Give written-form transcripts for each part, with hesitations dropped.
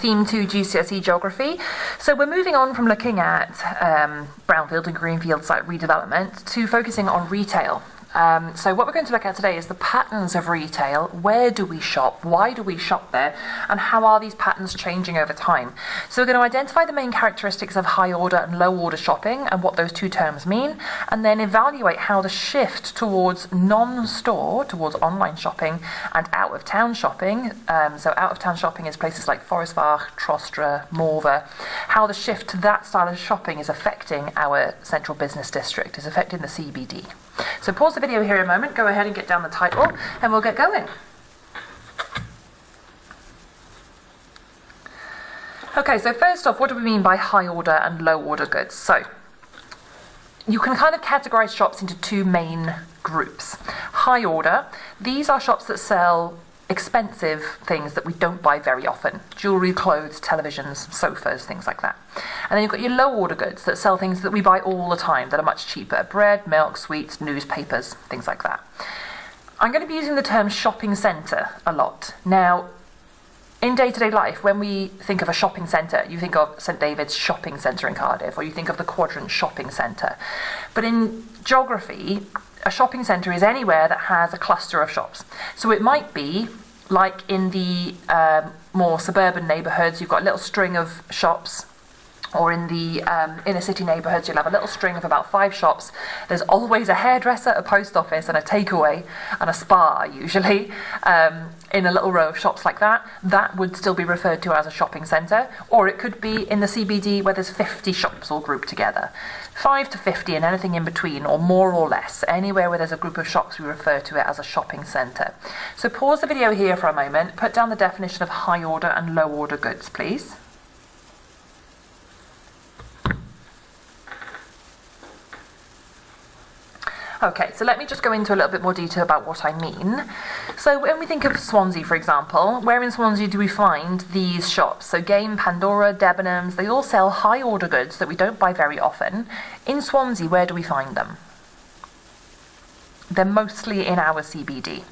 Theme 2 GCSE Geography. So we're moving on from looking at brownfield and greenfield site redevelopment to focusing on retail. So what we're going to look at today is the patterns of retail. Where do we shop? Why do we shop there? And how are these patterns changing over time? So we're going to identify the main characteristics of high order and low order shopping and what those two terms mean, and then evaluate how the shift towards non-store, towards online shopping and out-of-town shopping, so out-of-town shopping is places like Forestwag, Trostre, Morve, how the shift to that style of shopping is affecting our central business district, is affecting the CBD. So pause the video here a moment, go ahead and get down the title, and we'll get going. Okay, so first off, what do we mean by high order and low order goods? So you can kind of categorize shops into two main groups. High order, these are shops that sell expensive things that we don't buy very often. Jewellery, clothes, televisions, sofas, things like that. And then you've got your low order goods that sell things that we buy all the time that are much cheaper. Bread, milk, sweets, newspapers, things like that. I'm going to be using the term shopping centre a lot. Now, in day-to-day life, when we think of a shopping centre, you think of St David's Shopping Centre in Cardiff, or you think of the Quadrant Shopping Centre. But in geography, a shopping centre is anywhere that has a cluster of shops. So it might be like in the more suburban neighbourhoods, you've got a little string of shops, or in the inner city neighbourhoods, you'll have a little string of about 5 shops. There's always a hairdresser, a post office, and a takeaway, and a spa, usually, in a little row of shops like that. That would still be referred to as a shopping centre, or it could be in the CBD where there's 50 shops all grouped together. 5 to 50 and anything in between, or more or less. Anywhere where there's a group of shops, we refer to it as a shopping centre. So pause the video here for a moment, put down the definition of high order and low order goods, please. Okay, so let me just go into a little bit more detail about what I mean. So when we think of Swansea, for example, where in Swansea do we find these shops? So Game, Pandora, Debenhams, they all sell high order goods that we don't buy very often. In Swansea, where do we find them? They're mostly in our CBD.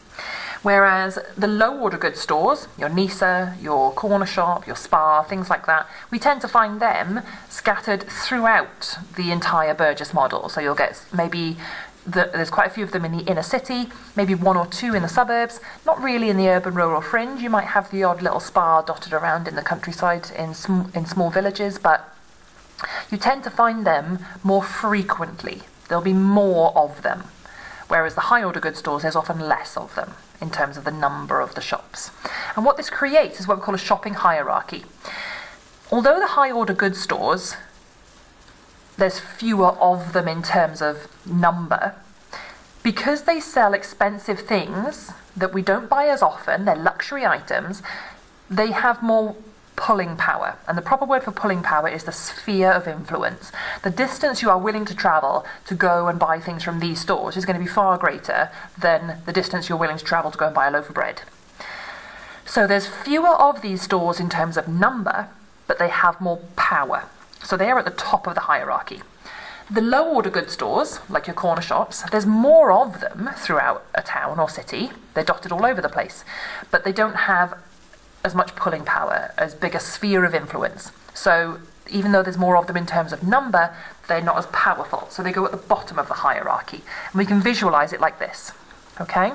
Whereas the low order goods stores, your Nisa, your corner shop, your Spar, things like that, we tend to find them scattered throughout the entire Burgess model. So you'll get maybe there's quite a few of them in the inner city, maybe 1 or 2 in the suburbs, not really in the urban rural fringe. You might have the odd little Spar dotted around in the countryside in small villages, but you tend to find them more frequently. There'll be more of them, whereas the high order goods stores, there's often less of them in terms of the number of the shops. And what this creates is what we call a shopping hierarchy. Although the high order goods stores, there's fewer of them in terms of number, because they sell expensive things that we don't buy as often, they're luxury items, they have more pulling power. And the proper word for pulling power is the sphere of influence. The distance you are willing to travel to go and buy things from these stores is going to be far greater than the distance you're willing to travel to go and buy a loaf of bread. So there's fewer of these stores in terms of number, but they have more power. So they are at the top of the hierarchy. The low order goods stores, like your corner shops, there's more of them throughout a town or city. They're dotted all over the place, but they don't have as much pulling power, as big a sphere of influence. So even though there's more of them in terms of number, they're not as powerful. So they go at the bottom of the hierarchy. And we can visualize it like this. Okay?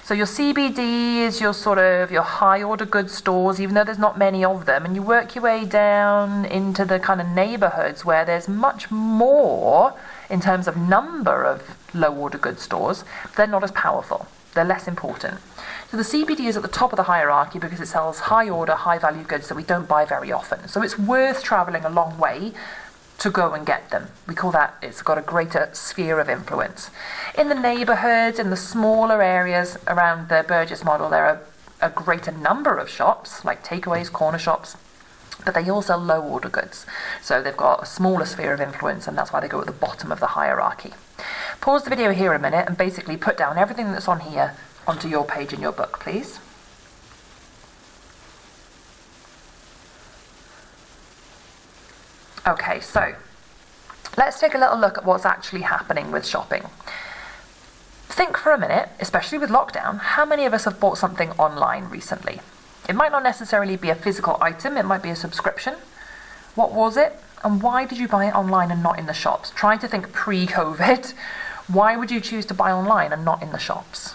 So your CBD is your high order goods stores, even though there's not many of them, and you work your way down into the kind of neighbourhoods where there's much more in terms of number of low order goods stores. They're not as powerful. They're less important. So the CBD is at the top of the hierarchy because it sells high order, high value goods that we don't buy very often. So it's worth travelling a long way to go and get them. We call that, it's got a greater sphere of influence. In the neighbourhoods, in the smaller areas around the Burgess model, there are a greater number of shops, like takeaways, corner shops, but they all sell low order goods. So they've got a smaller sphere of influence, and that's why they go at the bottom of the hierarchy. Pause the video here a minute and basically put down everything that's on here onto your page in your book, please. Okay, so let's take a little look at what's actually happening with shopping. Think for a minute, especially with lockdown, how many of us have bought something online recently? It might not necessarily be a physical item, it might be a subscription. What was it? And why did you buy it online and not in the shops? Trying to think pre-COVID, why would you choose to buy online and not in the shops?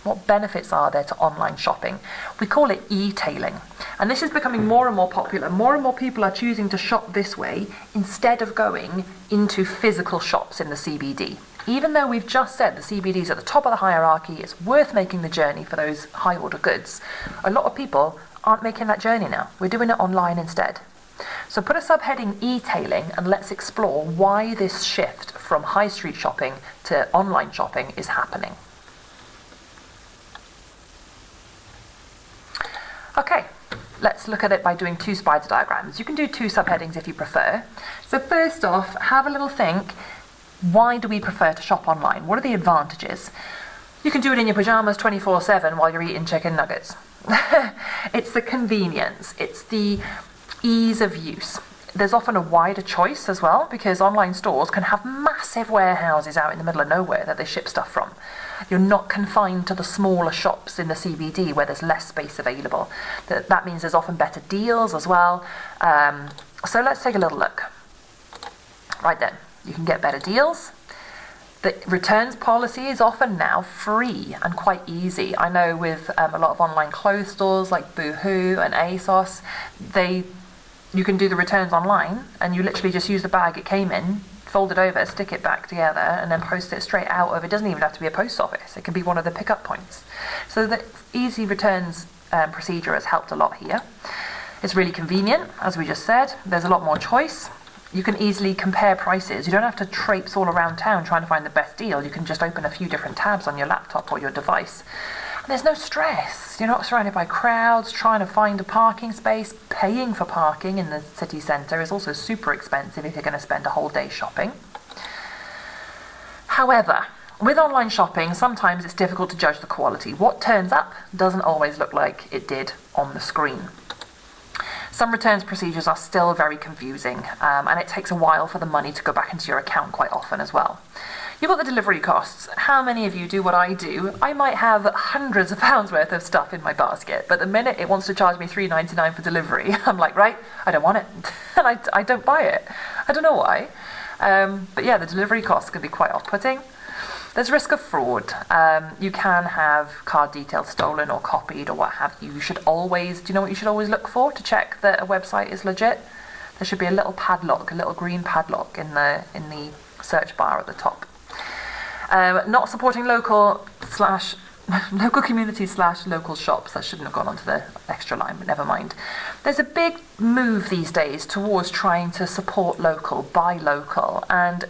What benefits are there to online shopping? We call it e-tailing. And this is becoming more and more popular. More and more people are choosing to shop this way instead of going into physical shops in the CBD. Even though we've just said the CBD is at the top of the hierarchy, it's worth making the journey for those high order goods, a lot of people aren't making that journey now. We're doing it online instead. So put a subheading e-tailing and let's explore why this shift from high street shopping to online shopping is happening. Okay, let's look at it by doing two spider diagrams. You can do two subheadings if you prefer. So first off, have a little think, why do we prefer to shop online? What are the advantages? You can do it in your pyjamas 24/7 while you're eating chicken nuggets. It's the convenience, it's the ease of use. There's often a wider choice as well, because online stores can have massive warehouses out in the middle of nowhere that they ship stuff from. You're not confined to the smaller shops in the CBD where there's less space available. That means there's often better deals as well. So let's take a little look. Right then, you can get better deals. The returns policy is often now free and quite easy. I know with a lot of online clothes stores like Boohoo and ASOS, you can do the returns online and you literally just use the bag it came in, fold it over, stick it back together and then post it straight out of, it doesn't even have to be a post office, it can be one of the pickup points. So the easy returns procedure has helped a lot here. It's really convenient, as we just said, there's a lot more choice. You can easily compare prices. You don't have to traipse all around town trying to find the best deal. You can just open a few different tabs on your laptop or your device. And there's no stress. You're not surrounded by crowds, trying to find a parking space. Paying for parking in the city centre is also super expensive if you're going to spend a whole day shopping. However, with online shopping, sometimes it's difficult to judge the quality. What turns up doesn't always look like it did on the screen. Some returns procedures are still very confusing, and it takes a while for the money to go back into your account quite often as well. You've got the delivery costs. How many of you do what I do? I might have hundreds of pounds worth of stuff in my basket, but the minute it wants to charge me £3.99 for delivery, I'm like, right, I don't want it, and I don't buy it. I don't know why. But yeah, the delivery costs can be quite off-putting. There's risk of fraud. You can have card details stolen or copied or what have you. You should always, do you know what you should always look for to check that a website is legit? There should be a little padlock, a little green padlock in the search bar at the top. Not supporting local communities / local shops. That shouldn't have gone onto the extra line, but never mind. There's a big move these days towards trying to support local, buy local, and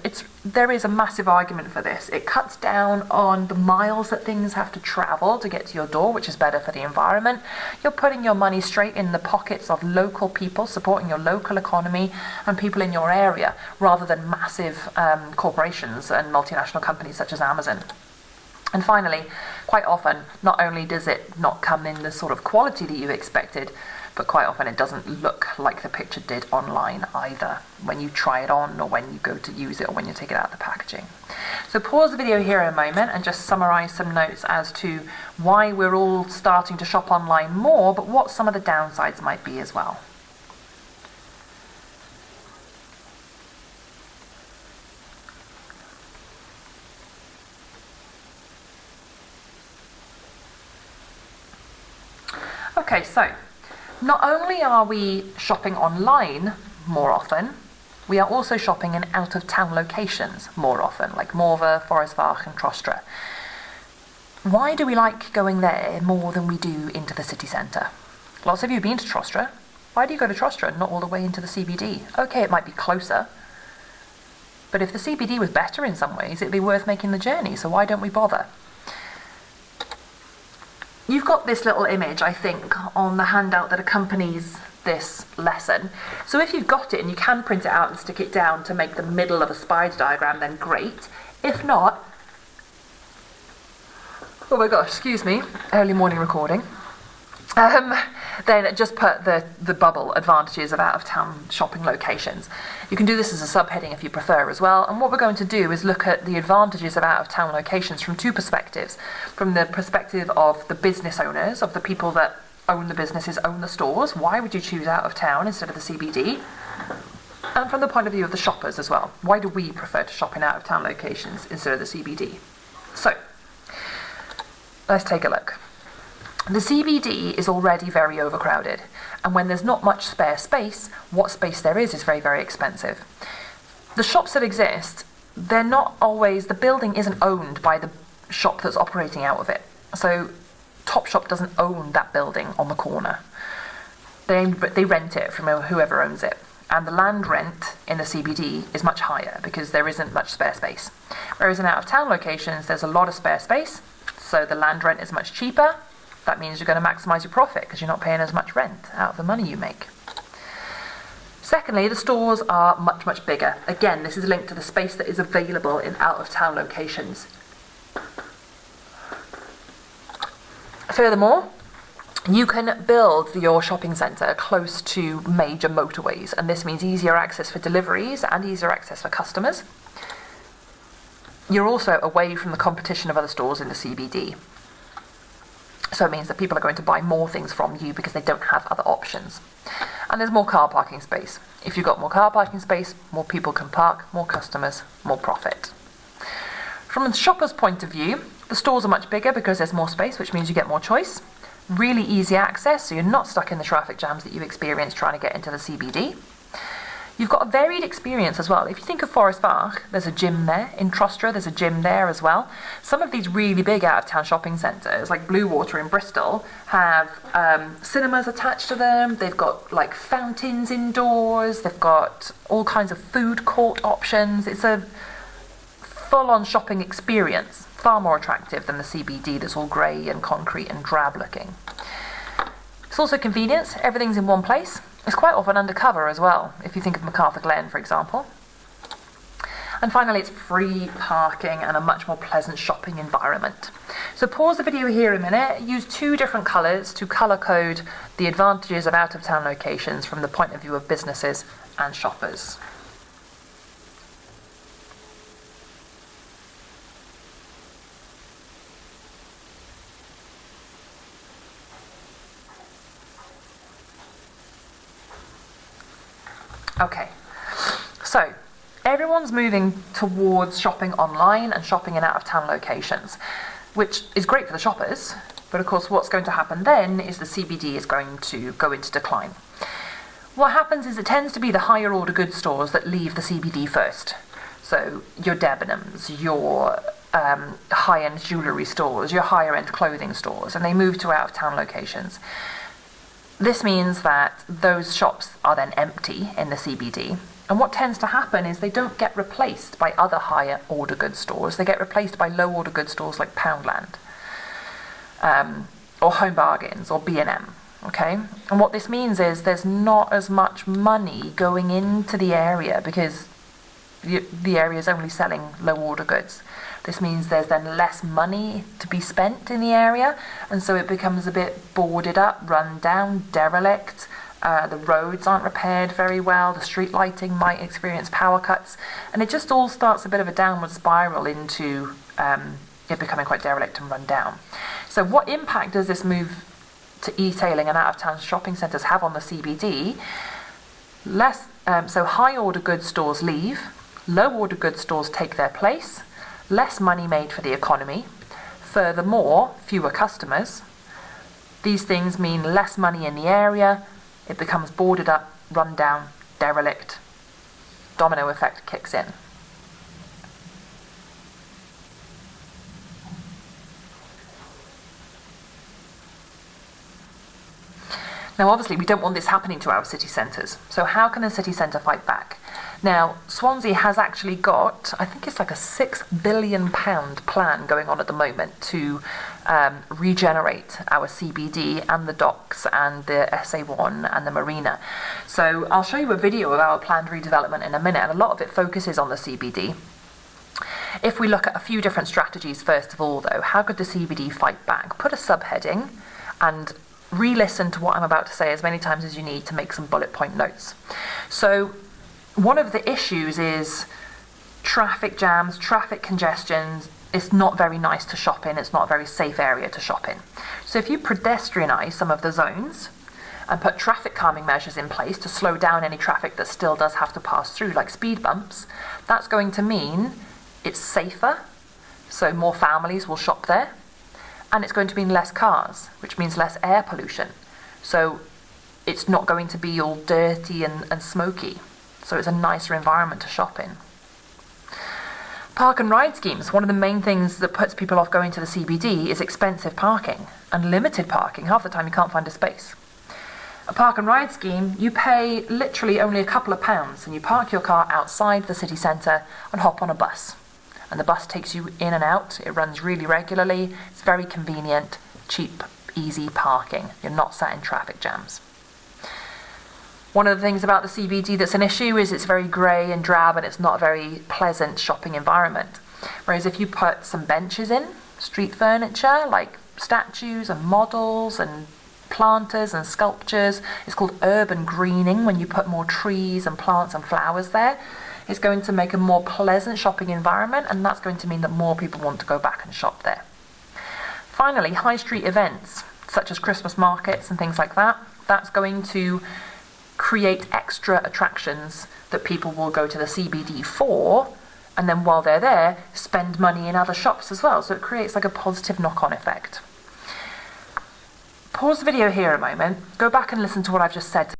there is a massive argument for this. It cuts down on the miles that things have to travel to get to your door, which is better for the environment. You're putting your money straight in the pockets of local people, supporting your local economy and people in your area, rather than massive corporations and multinational companies such as Amazon. And finally, quite often, not only does it not come in the sort of quality that you expected, but quite often it doesn't look like the picture did online either, when you try it on or when you go to use it or when you take it out of the packaging. So pause the video here a moment and just summarise some notes as to why we're all starting to shop online more, but what some of the downsides might be as well. Okay, so not only are we shopping online more often, we are also shopping in out-of-town locations more often, like Morve, Forestvaart and Trostre. Why do we like going there more than we do into the city centre? Lots of you have been to Trostre. Why do you go to Trostre and not all the way into the CBD? Okay, it might be closer, but if the CBD was better in some ways, it'd be worth making the journey, so why don't we bother? You've got this little image, I think, on the handout that accompanies this lesson. So if you've got it and you can print it out and stick it down to make the middle of a spider diagram, then great. If not, oh my gosh, excuse me, early morning recording. Then just put the bubble advantages of out-of-town shopping locations. You can do this as a subheading if you prefer as well. And what we're going to do is look at the advantages of out-of-town locations from two perspectives. From the perspective of the business owners, of the people that own the businesses, own the stores. Why would you choose out of town instead of the CBD? And from the point of view of the shoppers as well. Why do we prefer to shop in out of town locations instead of the CBD? So, let's take a look. The CBD is already very overcrowded, and when there's not much spare space, what space there is very, very expensive. The shops that exist, they're not always, the building isn't owned by the shop that's operating out of it. So Topshop doesn't own that building on the corner. They rent it from whoever owns it. And the land rent in the CBD is much higher because there isn't much spare space. Whereas in out-of-town locations, there's a lot of spare space, so the land rent is much cheaper. That means you're going to maximise your profit because you're not paying as much rent out of the money you make. Secondly, the stores are much, much bigger. Again, this is linked to the space that is available in out-of-town locations. Furthermore, you can build your shopping centre close to major motorways, and this means easier access for deliveries and easier access for customers. You're also away from the competition of other stores in the CBD. So it means that people are going to buy more things from you because they don't have other options. And there's more car parking space. If you've got more car parking space, more people can park, more customers, more profit. From the shopper's point of view, the stores are much bigger because there's more space, which means you get more choice. Really easy access, so you're not stuck in the traffic jams that you experience trying to get into the CBD. You've got a varied experience as well. If you think of Forest Park, there's a gym there. In Trustra, there's a gym there as well. Some of these really big out-of-town shopping centres, like Bluewater in Bristol, have cinemas attached to them. They've got like fountains indoors. They've got all kinds of food court options. It's a full-on shopping experience, far more attractive than the CBD that's all grey and concrete and drab looking. It's also convenience. Everything's in one place. It's quite often undercover as well, if you think of MacArthur Glen, for example. And finally, it's free parking and a much more pleasant shopping environment. So pause the video here a minute, use 2 different colours to colour code the advantages of out-of-town locations from the point of view of businesses and shoppers. Okay, so everyone's moving towards shopping online and shopping in out-of-town locations, which is great for the shoppers, but of course what's going to happen then is the CBD is going to go into decline. What happens is it tends to be the higher order goods stores that leave the CBD first. So your Debenhams, your high-end jewellery stores, your higher-end clothing stores, and they move to out-of-town locations. This means that those shops are then empty in the CBD, and what tends to happen is they don't get replaced by other higher order goods stores. They get replaced by low order goods stores like Poundland, or Home Bargains, or B&M. Okay, and what this means is there's not as much money going into the area because the area is only selling low order goods. This means there's then less money to be spent in the area, and so it becomes a bit boarded up, run down, derelict. The roads aren't repaired very well, the street lighting might experience power cuts, and it just all starts a bit of a downward spiral into it becoming quite derelict and run down. So what impact does this move to e-tailing and out-of-town shopping centres have on the CBD? So high order goods stores leave, low order goods stores take their place, less money made for the economy, furthermore, fewer customers. These things mean less money in the area, it becomes boarded up, run down, derelict, domino effect kicks in. Now obviously we don't want this happening to our city centres, so how can the city centre fight back? Now, Swansea has actually got, I think it's like a £6 billion plan going on at the moment to regenerate our CBD and the docks and the SA1 and the marina. So I'll show you a video of our planned redevelopment in a minute, and a lot of it focuses on the CBD. If we look at a few different strategies, first of all though, how could the CBD fight back? Put a subheading and re-listen to what I'm about to say as many times as you need to make some bullet point notes. So one of the issues is traffic jams, traffic congestions. It's not very nice to shop in, it's not a very safe area to shop in. So if you pedestrianise some of the zones and put traffic calming measures in place to slow down any traffic that still does have to pass through, like speed bumps, that's going to mean it's safer, so more families will shop there, and it's going to mean less cars, which means less air pollution. So it's not going to be all dirty and smoky. So it's a nicer environment to shop in. Park and ride schemes. One of the main things that puts people off going to the CBD is expensive parking and limited parking. Half the time you can't find a space. A park and ride scheme, you pay literally only a couple of pounds and you park your car outside the city centre and hop on a bus. And the bus takes you in and out. It runs really regularly. It's very convenient, cheap, easy parking. You're not sat in traffic jams. One of the things about the CBD that's an issue is it's very grey and drab and it's not a very pleasant shopping environment. Whereas if you put some benches in, street furniture like statues and models and planters and sculptures, it's called urban greening when you put more trees and plants and flowers there, it's going to make a more pleasant shopping environment, and that's going to mean that more people want to go back and shop there. Finally, high street events such as Christmas markets and things like that, that's going to create extra attractions that people will go to the CBD for, and then while they're there, spend money in other shops as well. So it creates like a positive knock-on effect. Pause the video here a moment, go back and listen to what I've just said.